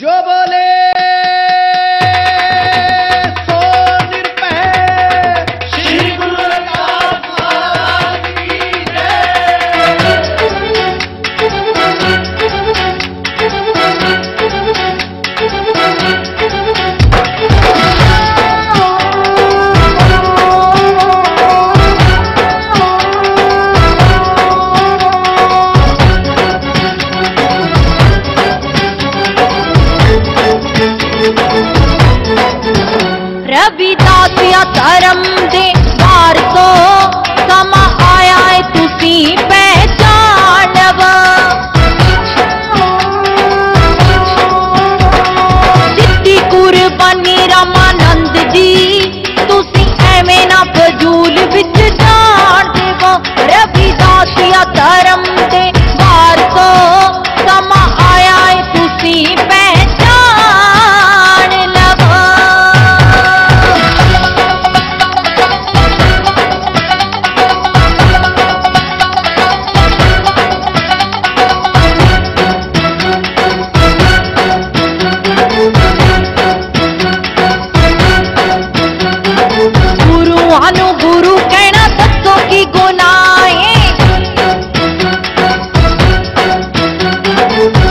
जो बोले सो निरपै श्री गुरु रविदास महाराज की रविदासिया धर्म दे वार तो समा आया है तुसी पहचान लवा दित्ती कुर्बानी रामानंद जी तुसी एवें ना फजूल विच जान देवो रविदासिया धर्म दे वार तो समा आया है तुसी गुरु कहना दसो की गुनाहे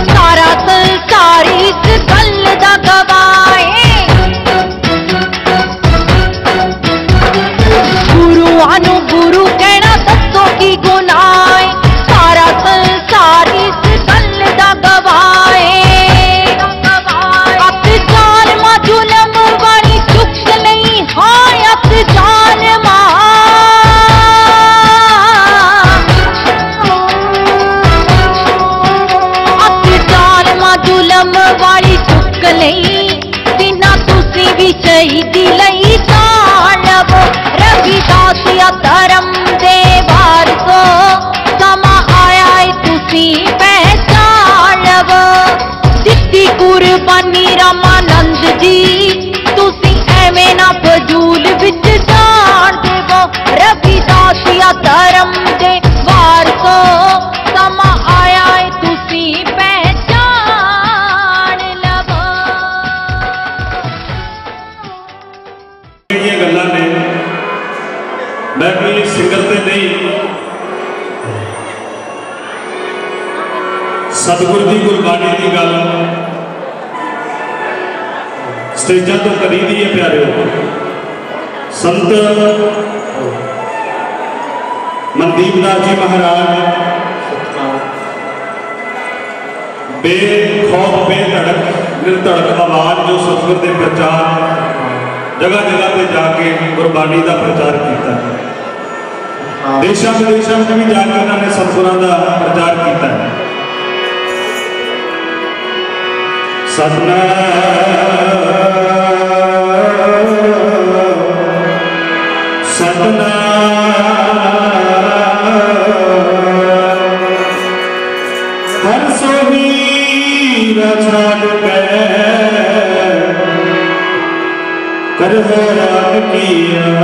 सारा संसार इस गल दा गवाए गुरु कहना दसो की गुनाहे सारा संसार इस गल दा गवाए अत जालमा जुलम वाली चुक नहीं हाय अत जालमा जुलम वाली चुक लई बिना तुसी भी शहीदी लई जान लवो रविदासिया धर्म दे वार तो समा आया है तुसी पहचान लवो दित्ती कुर्बानी रामानंद जी तुसी एवें ना फजूल विच जान देवो रविदासिया धर्म दे वार तो समा आया है तुसी गल्लां ने मैं कोई सिंगर ते नहीं सतगुरु की गुरबाणी की गल स्टेजा तो करी दी है प्यारे संत मनदीप दास जी महाराज बेखौफ बेधड़क निर्धड़क आवाज जो सतगुरु के प्रचार जगह जगह पे जाके गुरबाणी का प्रचार किया देशों विदेशों में भी जाके उन्होंने सतगुरां का प्रचार किया सतना हर सोही छाड़ के कर हैरान किया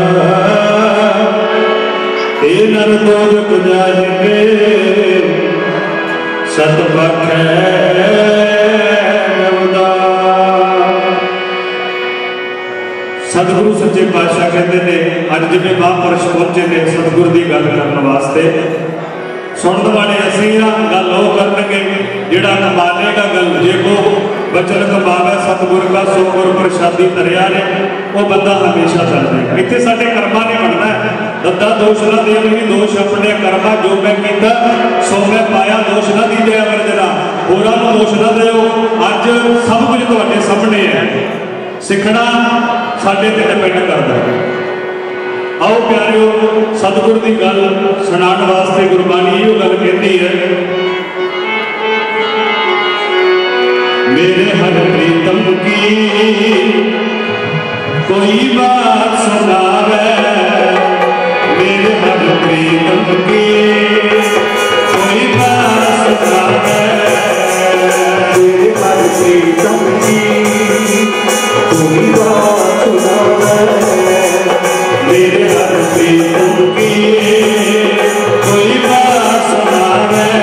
नर दोजक जाएंगे सतपख सतगुरु सच्चे पातशाह कहते हैं अज जिन्हें महापुरुष पहुंचे ने सतगुरु की गल करने वास्ते सुनने वाले असी गल वो करनगे जिहड़ा मानेगा गल जे को बचन कमावे सतगुर का सो गुर प्रसादी तरिया ने वो बंदा हमेशा चल जाएगा इतने साढ़े कर्मा ने बनना है दद्दा दोष ना दे भी दोष अपने कर्मा जो मैं किया सो मैं पाया दोष ना दीजिए अगर जरा होरां नूं दोष ना दो अज सब कुछ तुहाडे सामने है सीखना साडे ते डिपेंड करता है आओ प्यारिओ सतगुर की गल सुनाने वास्ते गुरबाणी यो गल कहती है मेरे हर प्रीतम की कोई बात सुनावे मेरे हर प्रीतम की कोई बात सुनावे मेरे हर प्रीतम की कोई बात सुनावे मेरे हर प्रीतम की कोई बात सुनावे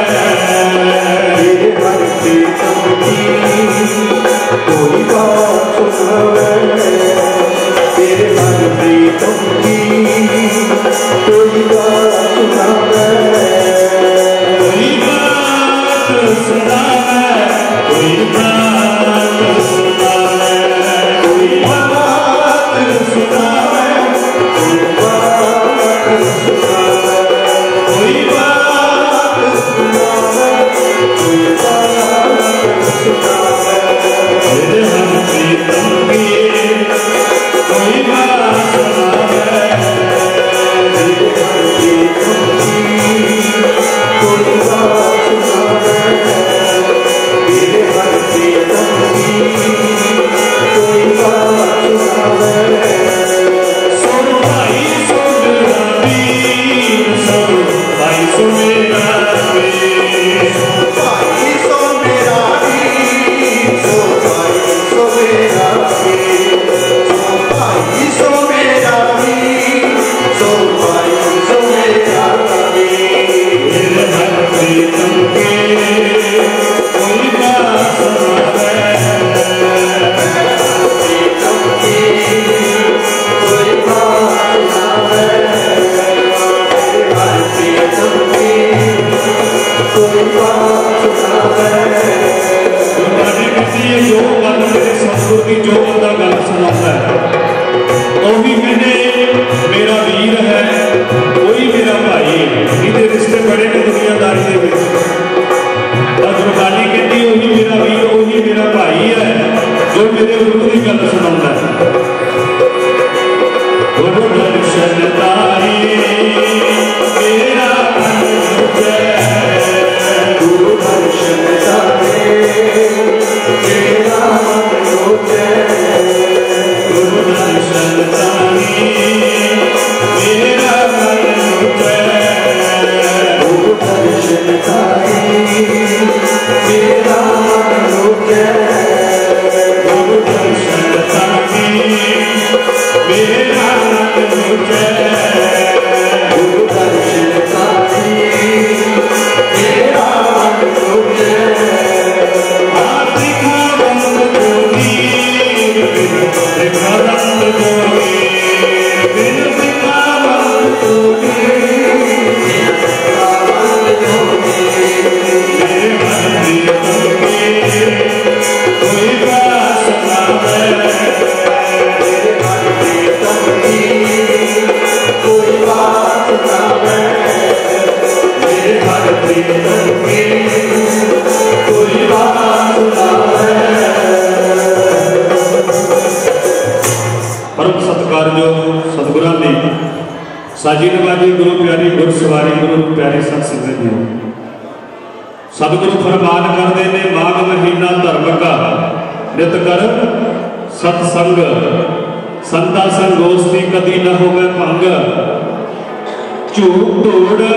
साजी नवाजी गुरु प्यारी गुर सवारी गुरु प्यारी सत संगत जी, सतगुरु फरमान करते ने माघ महीना धर्म का नित कर सतसंग, संता संगोष्ठी कदी न होवे भंग, झूठ धूड़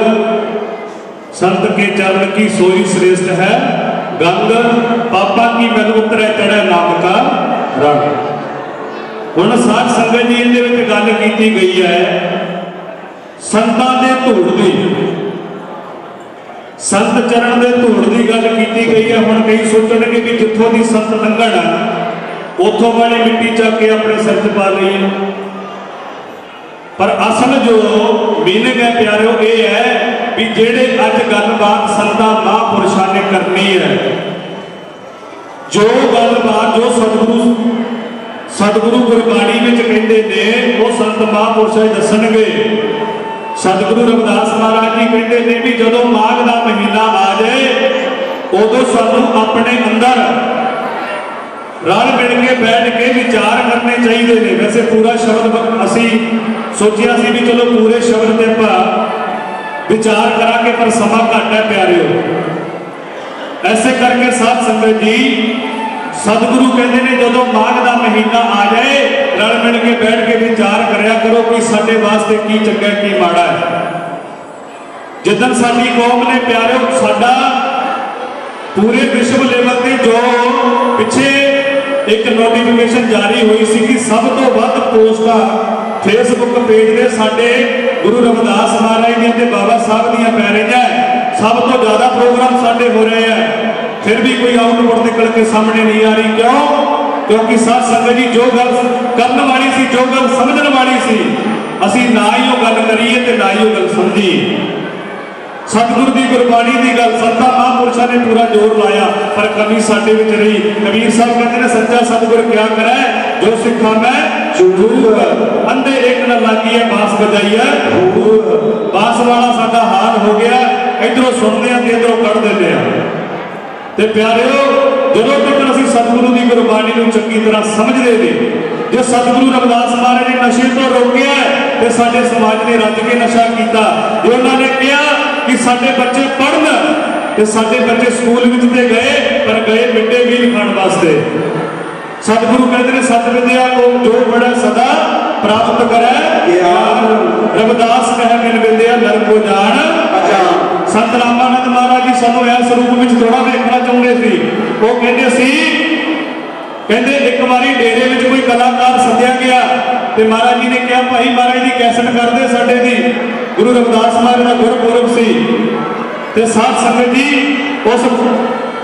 संत के चरण की सोई श्रेष्ठ है गंग, पापा की मैल उतरे चढ़े नाम का रंग। हुण साध संगत जी इहदे विच गल कीती गई है संतां दे धूड़ दी, संत चरण दे धूड़ की गल की गई है। हुण कई सोचणगे कि जिथों की संत लंघण उथों वाली मिट्टी चक के अपने सिर च पा लई, पर असल जो मीनिंग है प्यारिओ ये है भी जेड़े अज गलबात संतां महापुरुषां ने करनी है, जो गलबात जो सतगुरु गुरबाणी में कहते हैं वो संत महापुरुष दसणगे। सतगुरु रविदास महाराज जी कहते हैं भी जदों माघ का महीना आ जाए उदों सानू अपने अंदर रल मिल के बैठ के विचार करने चाहिए ने। वैसे पूरा शब्द असी सोचिया सी भी चलो पूरे शब्द से आप विचार करा के, पर समा घट है प्यारिओ। ऐसे करके साध संगत जी सतगुरु कहते हैं जदों माघ का महीना आ जाए रल मिल के बैठ के विचार करया करो कि साडे वास्ते की चंगा की माड़ा है। जिदन साडी कौम ने प्यारिओ साडा पूरे विश्व लेवल पे जो पिछे एक नोटिफिकेशन जारी हुई सी कि सब तो वध पोस्टां फेसबुक पेज पे साडे गुरु रविदास महाराज दी ते बाबा साहब दी पै रही है, सब तो ज़्यादा प्रोग्राम साडे हो रहे हैं, फिर भी कोई आउटपुट निकल के सामने नहीं आ रही। क्यों? क्योंकि साध संगत जी जो गल करने वाली सी, जो गल समझने वाली सी, असी ना ही वो गल करिए ते ना ही वो गल समझिए। सतगुरु की गुरबाणी की गल संतां महापुरुषों ने पूरा जोर लाया, पर कमी साडे विच रही। कबीर साहब कहते हैं सच्चा सतगुरु क्या करे जो सिखा मैं झूठ, अंधे एक न लागी है बांस बजाई है, बांस वाला साडा हाल हो गया, इधरों सुनते हैं इधरों कढ़ देते हैं। ते प्यारिओ जदों तक असीं सतगुरु की गुरबाणी को चंगी तरह समझते थे, जो सतगुरु रविदास महाराज ने नशे तो रोकिया तो साडे समाज ने रज के नशा किया। जो उन्होंने कहा कि साडे बच्चे पढ़न ते साडे बच्चे स्कूल में ते गए, पर गए मिड डे मील खाण वास्ते। सतगुरु कहते हैं सत विद्या को जो पढ़े सदा प्राप्त करे ज्ञान, रविदास कहे मिल विद्या नर को जान अजान। संत रामानंद महाराज जी सानू इस रूप में थोड़ा देखना चाहते थे। वो कहते सी कहते एक बारी डेरे में कोई कलाकार सद्या गया तो महाराज जी ने कहा भाई महाराज जी कैसेट करते साडे दी गुरु रविदास महाराज का गुरपुरब सी ते साध संगत जी उस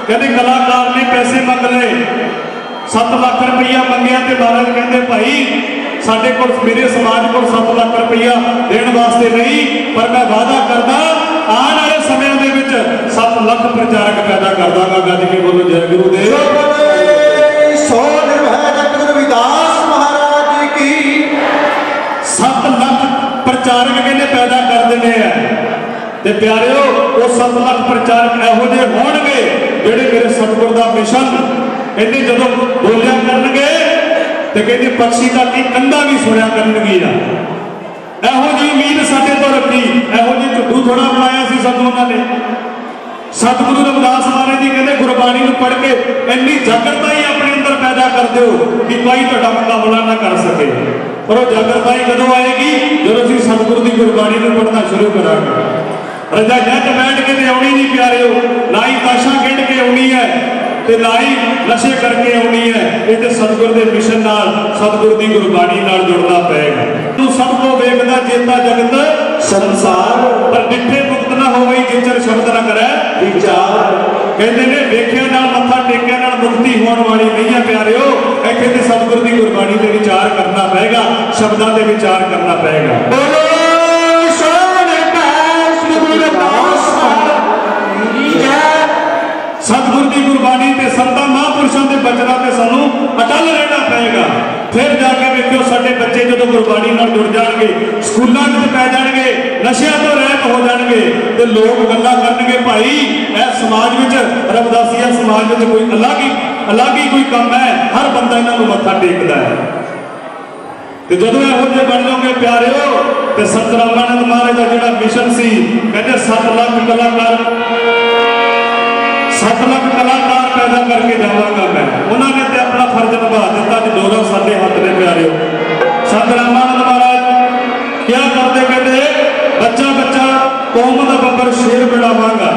कहते कलाकार ने पैसे मंग ले 7 लाख रुपया मंगया तो महाराज कहते भाई साडे कोल मेरे समाज को 7 लाख रुपया देने वास्ते नहीं, पर मैं वादा करदा आने वाले समय दे विच 7 लाख प्रचारक पैदा कर दांगा। गज के बोलो जय गुरुदेव। सो निर्भय जगत रविदास महाराज जी की 7 लाख प्रचारक कहने पैदा कर देने हैं। ते प्यारिओ वो 7 लाख प्रचारक इहो जिहे होणगे जिहड़े मेरे सतगुर दा मिशन कहते जदों बोलिया करनगे ते कहते पक्षी तक की कंधा भी सुनिया करनगियां। इहो जी उम्मीद साडे तो रखी, इहो जी झुड्डू थोड़ा बनाया सी सानू उन्होंने। सतगुरु रविदास महाराज जी कहते गुरबाणी को पढ़ के इन्नी जागरता ही अपने अंदर पैदा कर दो कि कोई तुहाडा मुकाबला ना कर सके। पर वो जागरता ही कदों आएगी जदों असीं सतगुरु की गुरबाणी को पढ़ना शुरू करांगे। रजाइयां च बैठ के तो आउणी नहीं प्यारिओ, ना ही ताशां खेड के आउणी है ते ना ही नशे करके आउणी है। ये सतगुर के मिशन नाल सतगुर की गुरबाणी नाल जुड़ना पएगा। तू सबको वेखदा चेता जगत संसार, पर डिठे मुक्त ना हो गई जिचर शब्द ना करे विचार। कहते ने वेख्या नाल मत्था टेकिया नाल मुक्ति होने वाली नहीं है प्यारिओ। इत्थे ते सतगुर की गुरबाणी ते विचार करना पएगा, शब्दां ते विचार करना पएगा। बोलो सतगुर की गुरबाणी ते संतां महापुरुषों के बचनों से सानू अटल रहना पएगा। फिर जाके वेखियो साडे बच्चे जो गुरबाणी नाल जुड़ जाणगे, स्कूलों में पै जाणगे, नशियां तो रहत हो जाणगे ते लोग गल्लां करनगे भाई इह समाज विच रविदासिया समाज विच कोई अलग ही कोई काम है, हर बंदा इन्हां नूं मत्था टेकदा है। ते जदों इहो जिहे बन जाओगे प्यारिओ ते संत रामानंद महाराज का जिहड़ा मिशन सी कहते 7 लाख कलाकार पैदा करके जावांगा मैं। उन्होंने तो अपना फर्ज निभा दिता जी, डोरा साडे हाथ ने प्यारे। संत रामानंद महाराज क्या करते, कहते बच्चा बच्चा कौम का बब्बर शेर बनावांगा,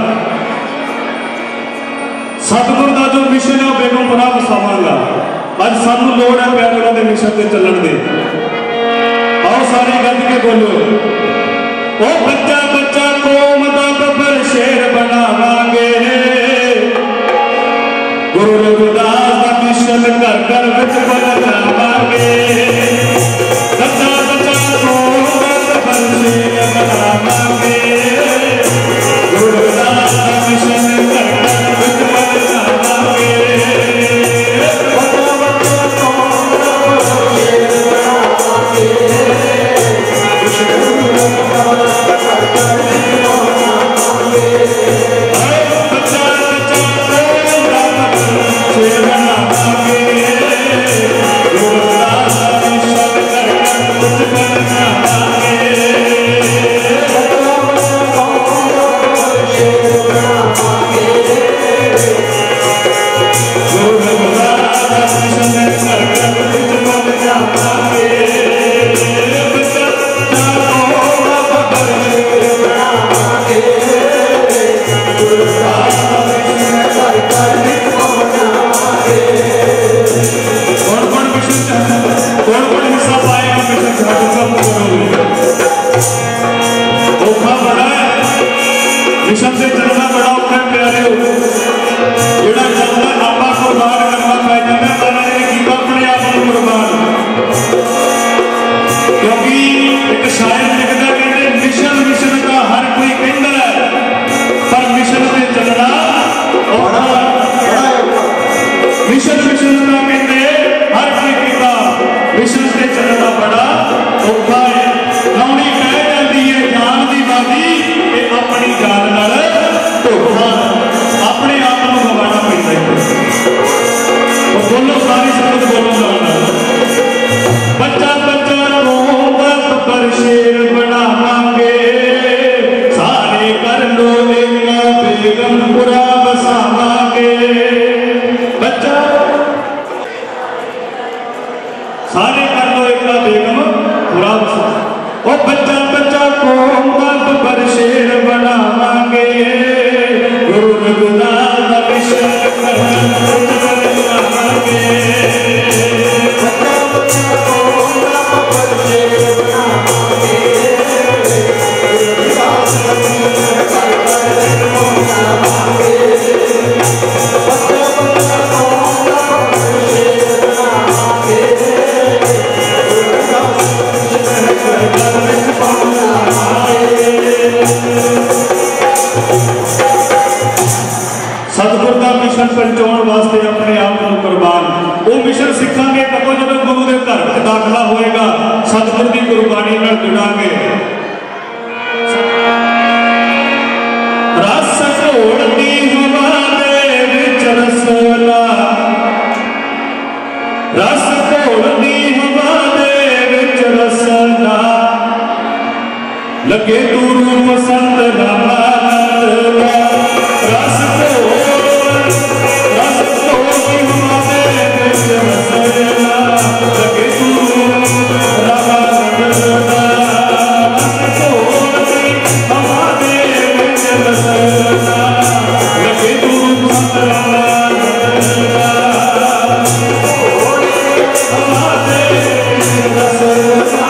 सतगुर का जो मिशन है बेगमपुरा वसावांगा। अज सानू लोड़ है प्यारे उन्होंने मिशन से चलन दे। आओ सारी गज के बोलो, ओ बच्चा बच्चा कौम का बब्बर शेर बनावांगे, गुरु रविदास का मिशन कर कर विच बनावांगे। बच्चा बच्चा कौम का बब्बर शेर बनावांगे, गुरु रविदास का मिशन कर कर विच बनावांगे। बच्चा बच्चा कौम का बब्बर शेर बनावांगे, मिशन से चलना बड़ा औखा है प्यारे। जोड़ा चलता आपा कुर्बान करना पै जाता, पर कीता अपने आप को कुर्बान, क्योंकि एक शायर लिखता कहते मिशन मिशन का हर कोई कहता है, पर मिशन से चलना औखा। मिशन मिशन का कहते हर कोई कहता, मिशन से चलना बड़ा औखा है। लौड़ी कह जाती है जान की बाजी, अपनी जान नाल धोखा, अपने आप को गवाना पैंदा है। बोलो सारी संगत बोलो जाना, बच्चा बच्चा कौम का बब्बर शेर बनावांगे, सारे कर लो एक बेगमपुरा बसावांगे। बच्चा सारे कर लो एक बेगमपुरा बसावांगे। ओ बच्चा बच्चा कौम का बब्बर शेर बनावांगे, गुरु रविदास का मिशन कर बनावांगे। बच्चा बच्चा कौम का बब्बर शेर बनावांगे, रविदास का मिशन कर बनावांगे। बच्चा बच्चा कौम का बब्बर शेर बनावांगे, सतगुर का मिशन पहुंचाने वास्ते अपने आप को कुर्बान। वो मिशन सीखांगे कदों जो गुरु के घर में दाखला होएगा, सतगुर की कुर्बानी नाल जुड़ांगे। रस घोड़ती हवा दे विच रसना, रस घोड़ती हवा दे विच रसना, लगे तू रूप संत रामानंद दा। रस घोड़ती हवा दे विच रसना, लगे तू रूप रामानंद दा। रस घोड़ती हवा दे विच रसना, लगे तू रूप संत रामानंद दा। हवा दे विच रसना,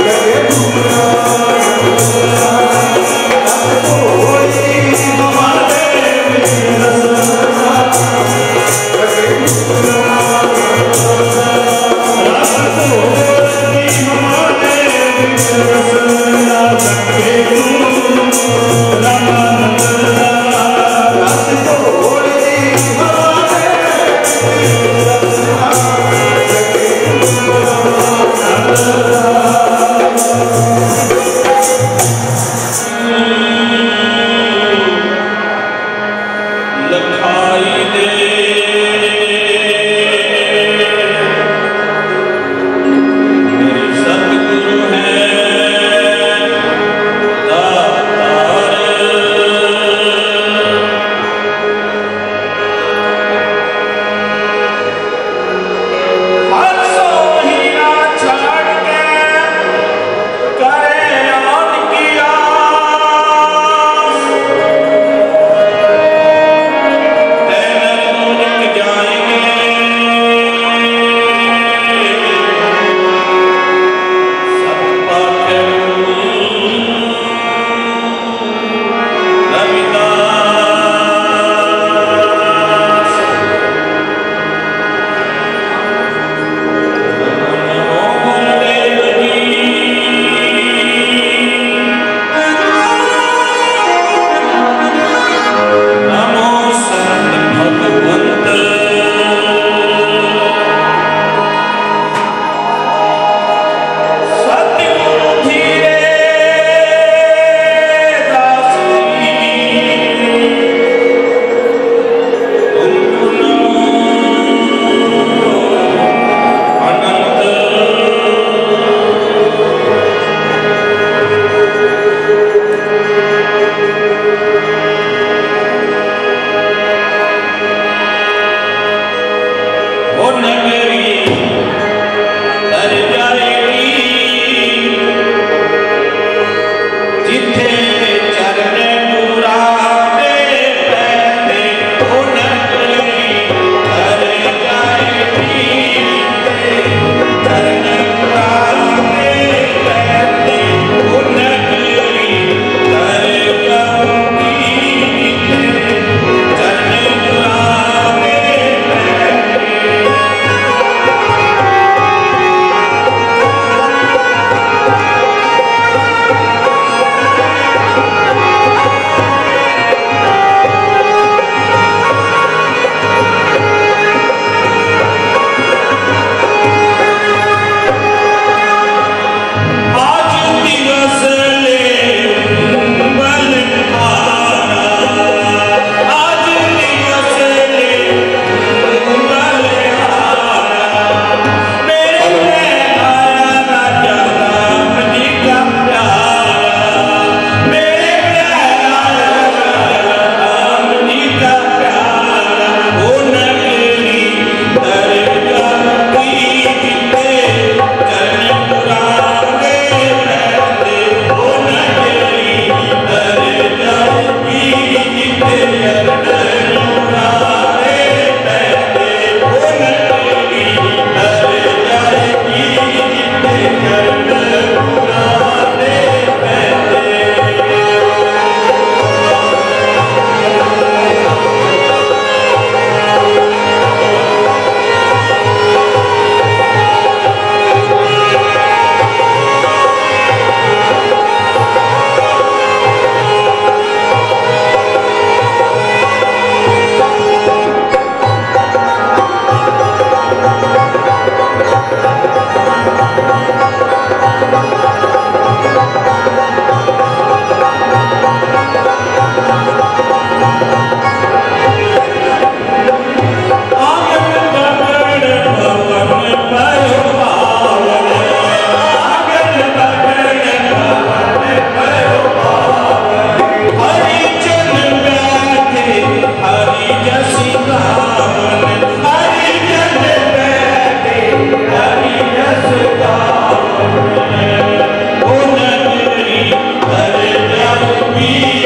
लगे तू की